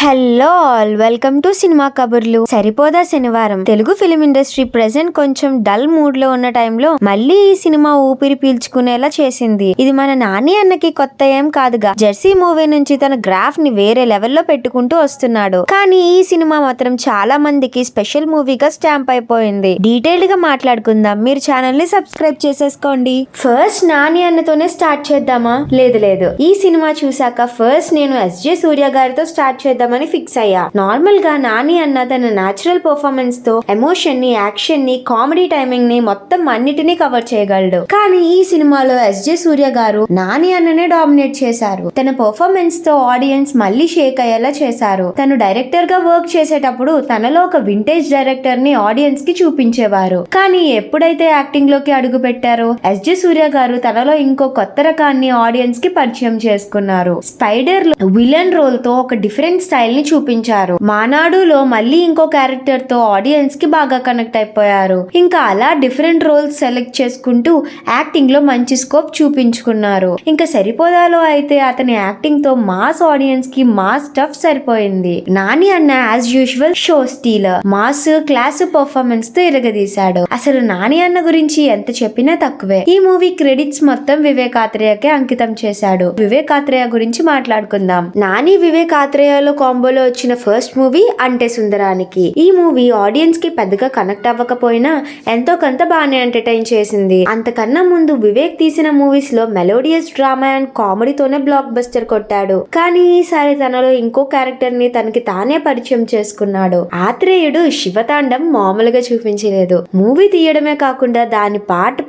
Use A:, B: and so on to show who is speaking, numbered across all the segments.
A: Hello all, welcome to cinema కబుర్లు. సరిపోదా శనివారం. Telugu film industry present కొంచెం డల్ మూడ్ లో ఉన్న టైంలో మళ్ళీ ఈ సినిమా ఊపిరి పీల్చుకునేలా చేసింది. ఇది మన నాని అన్నకి కొత్త ఏం కాదుగా. జెర్సీ మూవీ నుంచి తన గ్రాఫ్ ని వేరే లెవెల్లో పెట్టుకుంటూ వస్తున్నాడు. కానీ ఈ సినిమా మాత్రం చాలా మందికి స్పెషల్ మూవీగా స్టాంప్ అయిపోయింది. డీటెయిల్డ్ గా మాట్లాడుకుందాం. మీరు ఛానల్ ని సబ్స్క్రైబ్ చేసేసుకోండి. ఫస్ట్ నాని అన్నతోనే స్టార్ట్ చేద్దామా? లేదు, ఈ సినిమా చూసాక ఫస్ట్ నేను ఎస్జే సూర్య గారితో స్టార్ట్ చేద్దామని ఫిక్స్ అయ్యా. నార్మల్ గా నాని అన్న తన న్యాచురల్ పర్ఫార్మెన్స్ తో ఎమోషన్ ని, యాక్షన్ ని, కామెడీ టైమింగ్ ని మొత్తం అన్నిటినీ కవర్ చేయగలడు. కానీ ఈ సినిమాలో ఎస్జే సూర్య గారు నాని అన్ననే డామినేట్ చేశారు. తన పర్ఫార్మెన్స్ తో ఆడియన్స్ మళ్ళీ షేక్ అయ్యేలా చేశారు. తను డైరెక్టర్ గా వర్క్ చేసేటప్పుడు తనలో ఒక వింటేజ్ డైరెక్టర్ ని ఆడియన్స్ కి చూపించేవారు. కానీ ఎప్పుడైతే యాక్టింగ్ లోకి అడుగు పెట్టారో ఎస్జే సూర్య గారు తనలో ఇంకో కొత్త రకాన్ని ఆడియన్స్ కి పరిచయం చేసుకున్నారు. స్పైడర్ లో విలన్ రోల్ తో ఒక డిఫరెంట్ స్టైల్ ని చూపించారు. మానాడులో మళ్ళీ ఇంకో క్యారెక్టర్ తో ఆడియన్స్ కి బాగా కనెక్ట్ అయిపోయారు. ఇంకా అలా డిఫరెంట్ రోల్స్ సెలెక్ట్ చేసుకుంటూ యాక్టింగ్ లో మంచి స్కోప్ చూపించుకున్నారు. ఇంకా సరిపోదాలో అయితే అతని యాక్టింగ్ తో మాస్ ఆడియన్స్ కి మాస్ స్టఫ్ సరిపోయింది. నాని అన్న as usual show stealer, mass class performance తో ఇరగదీశాడు. అసలు నాని అన్న గురించి ఎంత చెప్పినా తక్కువే. ఈ మూవీ క్రెడిట్స్ మొత్తం వివేక్ ఆత్రేయకే అంకితం చేశాడు. వివేక్ ఆత్రేయ గురించి మాట్లాడుకుందాం. నాని వివేక్ ఆత్రేయలో కాంబోలో వచ్చిన ఫస్ట్ మూవీ అంటే సుందరానికి. ఈ మూవీ ఆడియన్స్ కి పెద్దగా కనెక్ట్ అవ్వకపోయినా ఎంతో కొంత బాగానే ఎంటర్టైన్ చేసింది. అంతకన్నా ముందు వివేక్ తీసిన మూవీస్ లో మెలోడియస్ డ్రామా అండ్ కామెడీతోనే బ్లాక్ బస్టర్ కొట్టాడు. కానీ ఈసారి తనలో ఇంకో క్యారెక్టర్ ని తనకి తానే పరిచయం చేసుకున్నాడు. ఆత్రేయుడు శివతాండం మామూలుగా చూపించలేదు. మూవీ తీయడమే కాకుండా దాని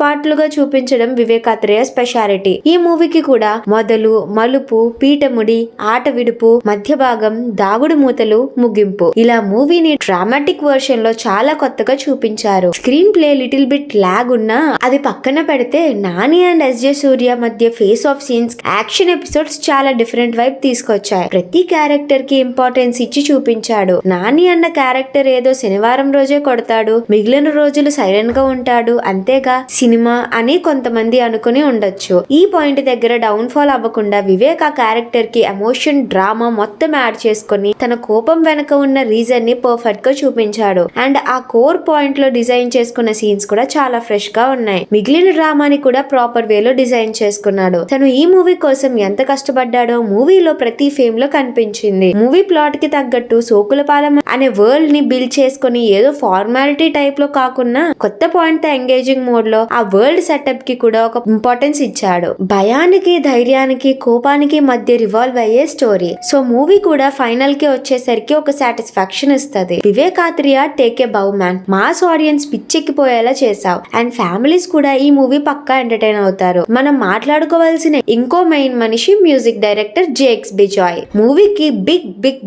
A: పార్ట్లుగా చూపించడం వివేక్ ఆత్రేయ స్పెషాలిటీ. ఈ మూవీకి కూడా మొదలు, మలుపు, పీఠముడి, ఆట విడుపు, మధ్య భాగం, దాగుడు మూతలు, ముగింపు ఇలా మూవీని డ్రామాటిక్ వర్షన్ లో చాలా కొత్తగా చూపించారు. Screen play little bit lag ఉన్నా అది పక్కన పెడితే నాని అండ్ ఎస్జే సూర్య మధ్య face off scenes, action episodes చాలా డిఫరెంట్ వైబ్ తీసుకొచ్చాయి. ప్రతి క్యారెక్టర్ కి ఇంపార్టెన్స్ ఇచ్చి చూపించాడు. నాని అన్న క్యారెక్టర్ ఏదో శనివారం రోజే కొడతాడు, మిగిలిన రోజులు సైలెంట్ గా ఉంటాడు, అంతేగా సినిమా అని కొంతమంది అనుకుని ఉండొచ్చు. ఈ పాయింట్ దగ్గర డౌన్ ఫాల్ అవ్వకుండా వివేక్ ఆ క్యారెక్టర్ కి ఎమోషన్, డ్రామా మొత్తం యాడ్ చేసుకుని తన కోపం వెనక ఉన్న రీజన్ ని పర్ఫెక్ట్ గా చూపించాడు. అండ్ ఆ కోర్ పాయింట్ లో డిజైన్ చేసుకున్న సీన్స్ కూడా చాలా ఫ్రెష్ గా ఉన్నాయి. మిగిలిన డ్రామాని కూడా ప్రాపర్ వేలో డిజైన్ చేసుకున్నాడు. తను ఈ మూవీ కోసం ఎంత కష్టపడ్డాడో మూవీలో ప్రతి ఫేమ్ లో కనిపించింది. మూవీ ప్లాట్ కి తగ్గట్టు సోకులపాలెం అనే వరల్డ్ ని బిల్డ్ చేసుకుని ఏదో ఫార్మాలిటీ టైప్ లో కాకుండా కొత్త పాయింట్ తో ఎంగేజింగ్ మోడ్ లో ఆ వరల్డ్ సెటప్ కి కూడా ఒక ఇంపార్టెన్స్ ఇచ్చాడు. భయానికి, ధైర్యానికి, కోపానికి మధ్య రివాల్వ్ అయ్యే స్టోరీ. సో మూవీ కూడా ఫైనల్ కి వచ్చేసరికి ఒక సాటిస్ఫాక్షన్ ఇస్తుంది. Vivek Athreya take a bow man. Mass audience పిచ్చెక్కిపోయేలా చేసావు. అండ్ ఫ్యామిలీస్ కూడా ఈ మూవీ పక్కా ఎంటర్టైన్ అవుతారు. మనం మాట్లాడుకోవాల్సిన ఇంకో మెయిన్ మనిషి మ్యూజిక్ డైరెక్టర్ జేక్స్ బిజాయ్. మూవీకి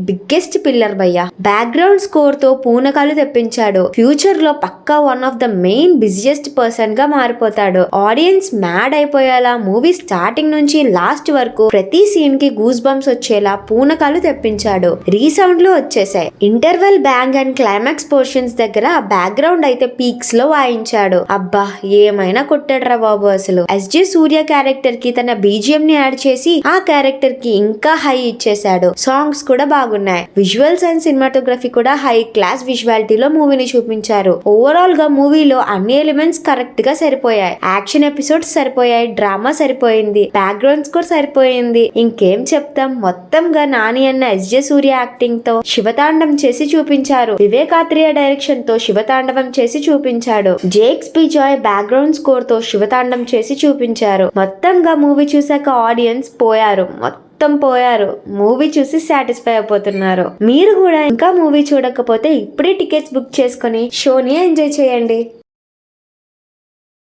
A: బిగ్గెస్ట్ పిల్లర్ భయ్యా. బ్యాక్గ్రౌండ్ స్కోర్ తో పూనకాలు తెప్పించాడు. ఫ్యూచర్ లో పక్కా one of the main busiest person గా మారిపోతాడు. ఆడియన్స్ మ్యాడ్ అయిపోయేలా మూవీ స్టార్టింగ్ నుంచి లాస్ట్ వరకు ప్రతి సీన్ కి గూస్ బంప్స్ వచ్చేలా పూనకాలు తెప్పించాడు. రీసౌండ్ లో వచ్చేసాయి. Interval bang and climax portions దగ్గర బ్యాక్గ్రౌండ్ అయితే పీక్స్ లో వాయించాడు. అబ్బా ఏమైనా కొట్టాడ్రా బాబు అసలు. ఎస్జే సూర్య క్యారెక్టర్ కి తన బీజిఎం ని యాడ్ చేసి ఆ క్యారెక్టర్ కి ఇంకా హై ఇచ్చేశాడు. సాంగ్స్ కూడా బాగున్నాయి. విజువల్స్ అండ్ సినిమాటోగ్రఫీ కూడా హై క్లాస్ విజువాలిటీలో మూవీని చూపించారు. ఓవరాల్ గా మూవీలో అన్ని ఎలిమెంట్స్ కరెక్ట్ గా సరిపోయాయి. యాక్షన్ ఎపిసోడ్స్ సరిపోయాయి, డ్రామా సరిపోయింది, బ్యాక్గ్రౌండ్ స్కోర్ సరిపోయింది. ఇంకేం చెప్తాం. మొత్తంగా నాని అన్న ఎస్జే సూర్య యాక్టింగ్ తో శివతాండం చేసి చూపించారు. వివేక్ ఆత్రేయ డైరెక్షన్ తో శివతాండవం చేసి చూపించాడు. జేక్స్ బిజాయ్ బ్యాక్గ్రౌండ్ స్కోర్ తో శివతాండం చేసి చూపించారు. మొత్తంగా మూవీ చూసాక ఆడియన్స్ పోయారు. మూవీ చూసి సాటిస్ఫై అయిపోతున్నారు. మీరు కూడా ఇంకా మూవీ చూడకపోతే ఇప్పుడే టికెట్స్ బుక్ చేసుకుని షోని ఎంజాయ్ చేయండి.